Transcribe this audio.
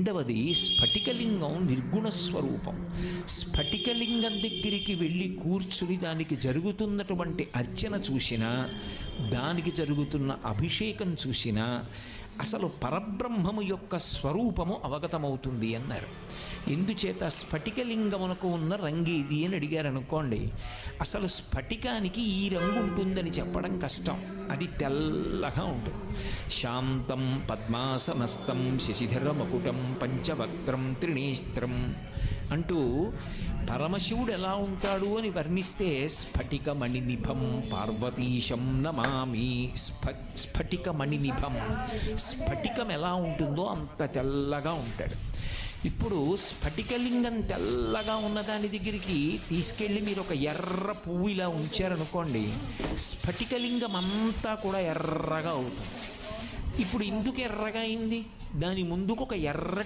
రెండవది స్ఫటికలింగం నిర్గుణ స్వరూపం. స్ఫటికలింగం దగ్గరికి వెళ్ళి కూర్చుని దానికి జరుగుతున్నటువంటి అర్చన చూసినా, దానికి జరుగుతున్న అభిషేకం చూసినా అసలు పరబ్రహ్మము యొక్క స్వరూపము అవగతమవుతుంది అన్నారు. ఎందుచేత స్ఫటికలింగమునకు ఉన్న రంగేది అని అడిగారు అనుకోండి, అసలు స్ఫటికానికి ఈ రంగు ఉంటుందని చెప్పడం కష్టం. అది తెల్లగా ఉంటుంది. శాంతం పద్మాసనస్థం శశిధర మకుటం పంచవక్త్రం త్రినేత్రం అంటూ పరమశివుడు ఎలా ఉంటాడు అని వర్ణిస్తే స్ఫటికమణినిభం పార్వతీశం నమామి. స్ఫటికమణినిభం, స్ఫటికం ఎలా ఉంటుందో అంత తెల్లగా ఉంటాడు. ఇప్పుడు స్ఫటికలింగం తెల్లగా ఉన్నదాని దగ్గరికి తీసుకెళ్ళి మీరు ఒక ఎర్ర పువ్వు ఇలా ఉంచారనుకోండి, స్ఫటికలింగం అంతా కూడా ఎర్రగా అవుతుంది. ఇప్పుడు ఎందుకు ఎర్రగా అయింది? దాని ముందుకు ఒక ఎర్రటి